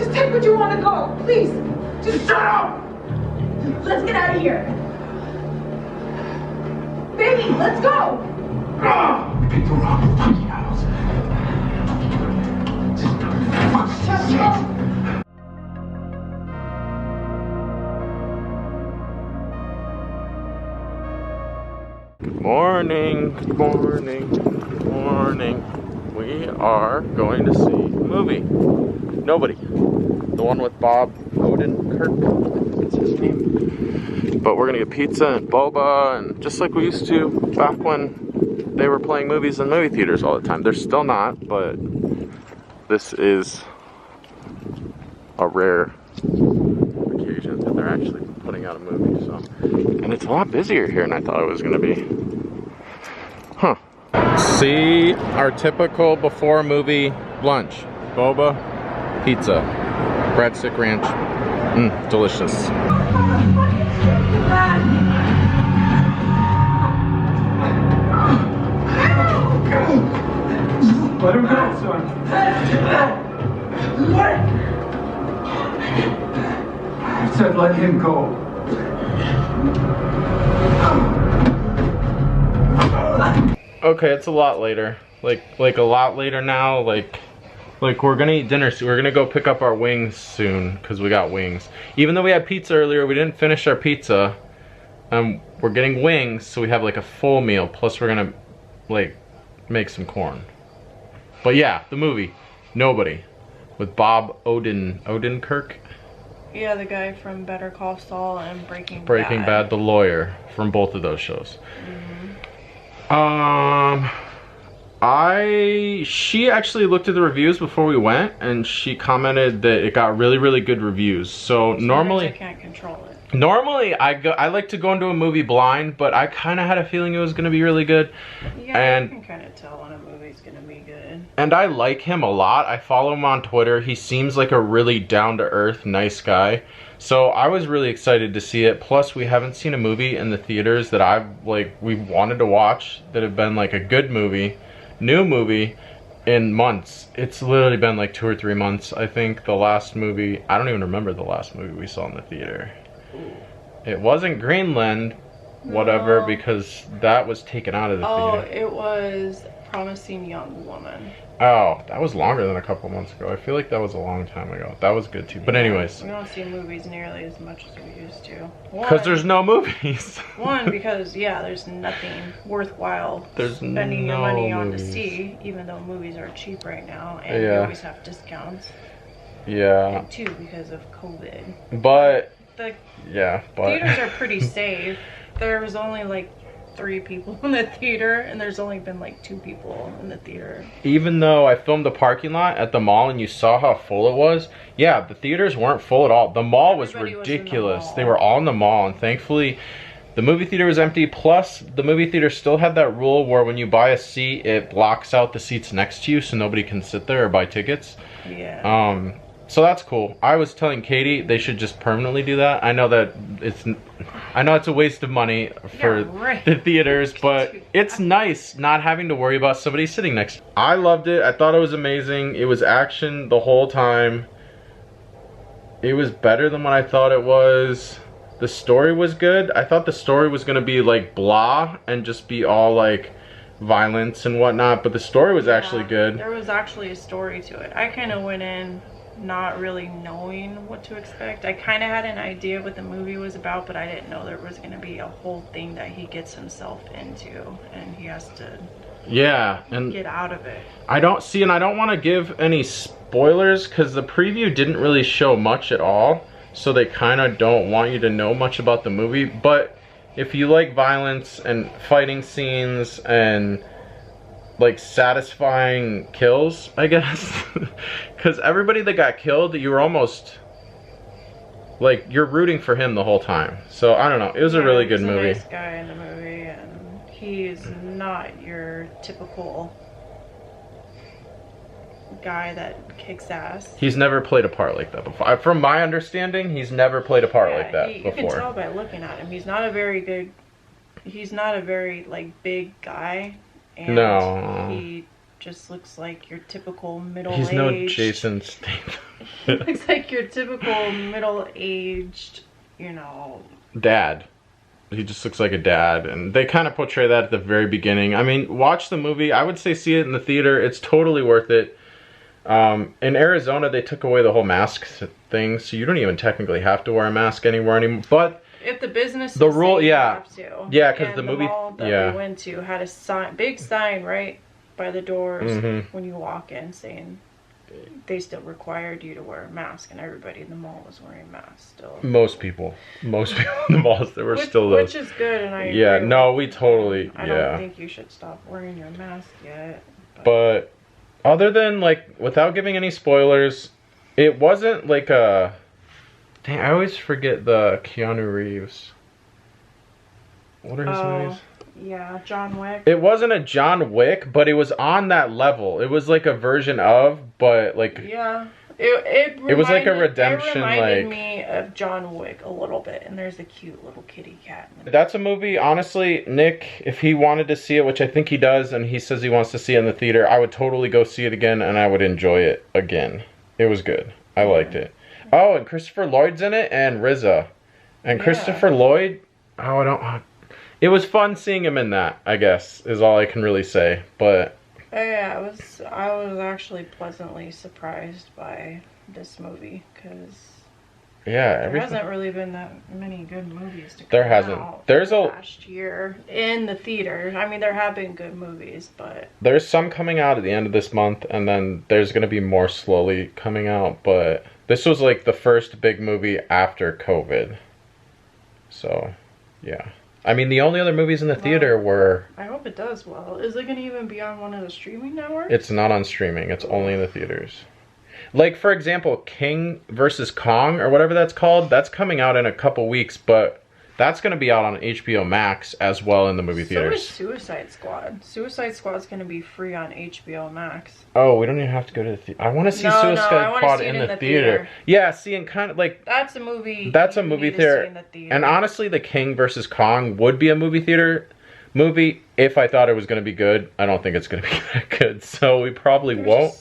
Just take what you want to go, please. Just shut up. Let's get out of here. Baby, let's go. We picked the wrong fucking house. Just go. Good morning, good morning, good morning. We are going to see a movie. Nobody. The one with Bob Odenkirk. That's his name. But we're gonna get pizza and boba, and just like we used to back when they were playing movies in movie theaters all the time. They're still not, but this is a rare occasion that they're actually putting out a movie. So, and it's a lot busier here than I thought it was gonna be. Huh. See our typical before movie lunch. Boba, pizza, breadstick ranch. Delicious. Let him go, son. What? I said let him go. Okay, it's a lot later. Like a lot later now. Like we're gonna eat dinner soon. We're gonna go pick up our wings soon because we got wings. Even though we had pizza earlier, we didn't finish our pizza. We're getting wings, so we have like a full meal. Plus, we're gonna like make some corn. But yeah, the movie Nobody with Bob Odenkirk. Yeah, the guy from Better Call Saul and Breaking Bad. Breaking Bad, the lawyer from both of those shows. She actually looked at the reviews before we went, and she commented that it got really, really good reviews. So normally I can't control it. Normally I like to go into a movie blind, but I kind of had a feeling it was going to be really good. Yeah, and you can kind of tell when a movie's going to be good. And I like him a lot. I follow him on Twitter. He seems like a really down-to-earth, nice guy. So I was really excited to see it. Plus, we haven't seen a movie in the theaters that we've wanted to watch that have been like a good movie, new movie, in months. It's literally been like 2 or 3 months. I think the last movie, I don't even remember the last movie we saw in the theater. It wasn't Greenland, whatever, No. because that was taken out of the theater. Oh, it was Promising Young Woman. Oh, that was longer than a couple months ago. I feel like that was a long time ago. That was good too. But anyways. We don't see movies nearly as much as we used to. Because there's no movies. One, because, yeah, there's nothing worthwhile spending your no money on movies. to see, even though movies are cheap right now, and Yeah. we always have discounts. Yeah. And two, because of COVID. But, The yeah, but. theaters are pretty safe. There was only like 3 people in the theater, and there's only been like 2 people in the theater. Even though I filmed the parking lot at the mall and you saw how full it was, yeah, the theaters weren't full at all. The mall was Everybody was in the ridiculous. mall. They were all in the mall, and thankfully the movie theater was empty. Plus, the movie theater still had that rule where when you buy a seat, it blocks out the seats next to you so nobody can sit there or buy tickets. Yeah. So that's cool. I was telling Katie they should just permanently do that. I know that it's a waste of money for Yeah, right. the theaters, but it's nice not having to worry about somebody sitting next to you. I loved it. I thought it was amazing. It was action the whole time. It was better than what I thought it was. The story was good. I thought the story was gonna be like blah and just be all like violence and whatnot, but the story was actually good. There was actually a story to it. I kind of went in not really knowing what to expect. I kind of had an idea what the movie was about, but I didn't know there was going to be a whole thing that he gets himself into, and he has to get out of it. I don't want to give any spoilers because the preview didn't really show much at all, so they kind of don't want you to know much about the movie. But if you like violence and fighting scenes and like satisfying kills, I guess, because everybody that got killed, you were almost like you're rooting for him the whole time. So I don't know, it was a really good movie. He's a nice guy in the movie, and he's not your typical guy that kicks ass. He's never played a part like that before. From my understanding, he's never played a part like that before. You can tell by looking at him. He's not a very like big guy. And No. he just looks like your typical middle-aged. He's no Jason Statham. Looks like your typical middle-aged, you know. Dad. He just looks like a dad, and they kind of portray that at the very beginning. I mean, watch the movie. I would say see it in the theater. It's totally worth it. In Arizona, they took away the whole mask thing, so you don't even technically have to wear a mask anywhere anymore. But if the business, the rule, yeah, have to. Yeah, because the the movie, mall that yeah, we went to had a big sign right by the doors Mm-hmm. when you walk in, saying they still required you to wear a mask, and everybody in the mall was wearing masks still. Most people in the malls, there were still those. Which is good, and I yeah, agree no, with we you. totally, I yeah. don't think you should stop wearing your mask yet. But other than, like, without giving any spoilers, it wasn't like a... Dang, I always forget the Keanu Reeves. What are his movies? Yeah, John Wick. It wasn't a John Wick, but it was on that level. It was like a version of, but like... Yeah. It was like a redemption, it reminded like... me of John Wick a little bit, and there's a cute little kitty cat. That's a movie, honestly, Nick, if he wanted to see it, which I think he does, and he says he wants to see it in the theater, I would totally go see it again, and I would enjoy it again. It was good. I liked it. Oh, and Christopher Lloyd's in it, and RZA. And Yeah. Christopher Lloyd, oh, I don't... It was fun seeing him in that, I guess, is all I can really say, but... Yeah, I was actually pleasantly surprised by this movie, because Yeah, there hasn't really been that many good movies to come There hasn't. out There's a... last year in the theater. I mean, there have been good movies, but... There's some coming out at the end of this month, and then there's going to be more slowly coming out, but this was like the first big movie after COVID. So, yeah. I mean, the only other movies in the theater were... I hope it does well. Is it going to even be on one of the streaming networks? It's not on streaming. It's only in the theaters. Like, for example, King vs. Kong, or whatever that's called, that's coming out in a couple weeks, but that's going to be out on HBO Max as well in the movie theaters. So is Suicide Squad. Suicide Squad's going to be free on HBO Max. Oh, we don't even have to go to the theater. I want to see Suicide Squad in the theater. Yeah, see, and kind of like... That's a movie. That's a movie theater. And honestly, the King vs. Kong would be a movie theater movie if I thought it was going to be good. I don't think it's going to be that good, so we probably won't.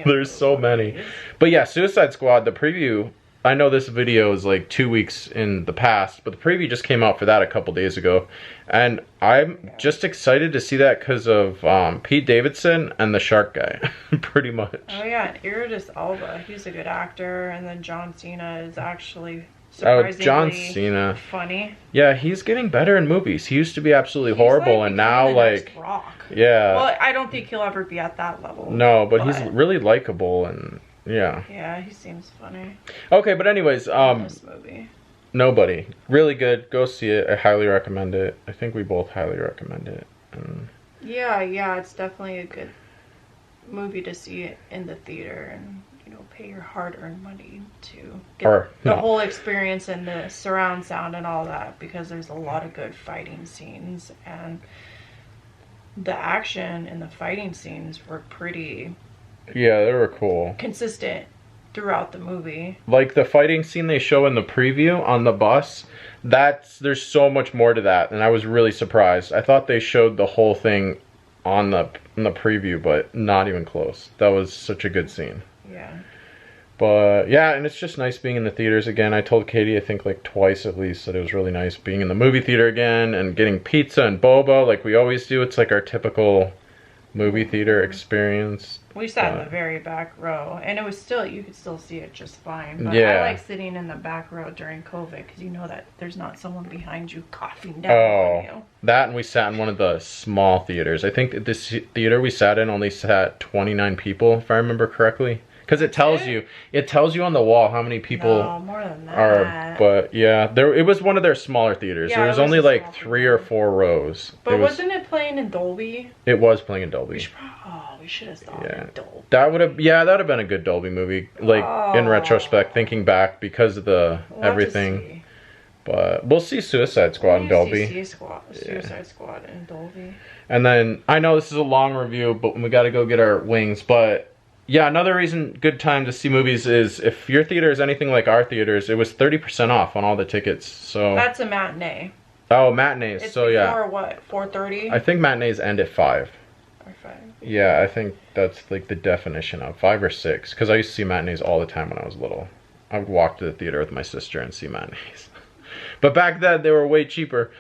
There's so many. But yeah, Suicide Squad, the preview... I know this video is like 2 weeks in the past, but the preview just came out for that a couple days ago. And I'm just excited to see that because of Pete Davidson and the Shark Guy, pretty much. Oh yeah, and Idris Elba, he's a good actor. And then John Cena is actually surprisingly John Cena. funny. Yeah, he's getting better in movies. He used to be absolutely horrible, like and now like... Rock. Yeah. Well, I don't think he'll ever be at that level. No, but he's really likable and... Yeah. Yeah, he seems funny. Okay, but anyways, This movie. Nobody. Really good. Go see it. I highly recommend it. I think we both highly recommend it. Yeah, it's definitely a good movie to see in the theater and, you know, pay your hard-earned money to get the whole experience and the surround sound and all that, because there's a lot of good fighting scenes, and the action in the fighting scenes were pretty... Yeah, they were cool. Consistent throughout the movie. Like the fighting scene they show in the preview on the bus, there's so much more to that, and I was really surprised. I thought they showed the whole thing in the preview, but not even close. That was such a good scene. Yeah. But yeah, and it's just nice being in the theaters again. I told Katie, I think like twice at least, that it was really nice being in the movie theater again and getting pizza and boba like we always do. It's like our typical movie theater experience. We sat in the very back row, and it was still, you could still see it just fine. But yeah. I like sitting in the back row during COVID because you know that there's not someone behind you coughing down on you. That, and we sat in one of the small theaters. I think this theater we sat in only sat 29 people, if I remember correctly. Because it tells you on the wall how many people more than that. are. But yeah, it was one of their smaller theaters. Yeah, there was only like 3 or 4 rows. But wasn't it playing in Dolby? It was playing in Dolby. We should have saw it in Dolby. That would have been a good Dolby movie. Like in retrospect, thinking back because of the everything. But we'll see Suicide Squad in Dolby. Suicide Squad in Dolby. And then I know this is a long review, but we got to go get our wings. But yeah, another good time to see movies is if your theater is anything like our theaters, it was 30% off on all the tickets. So that's a matinee. Oh, matinees. It's so yeah. Before what? 4:30. I think matinees end at 5. or 5. Yeah, I think that's like the definition of 5 or 6. Because I used to see matinees all the time when I was little. I would walk to the theater with my sister and see matinees. But back then they were way cheaper.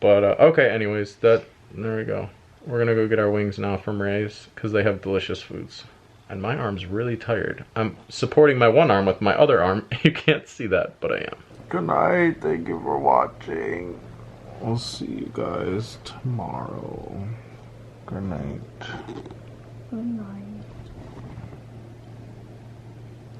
But okay, anyways, there we go. We're gonna go get our wings now from Ray's because they have delicious foods. And my arm's really tired. I'm supporting my one arm with my other arm. You can't see that, but I am. Good night. Thank you for watching. We'll see you guys tomorrow. Good night. Good night.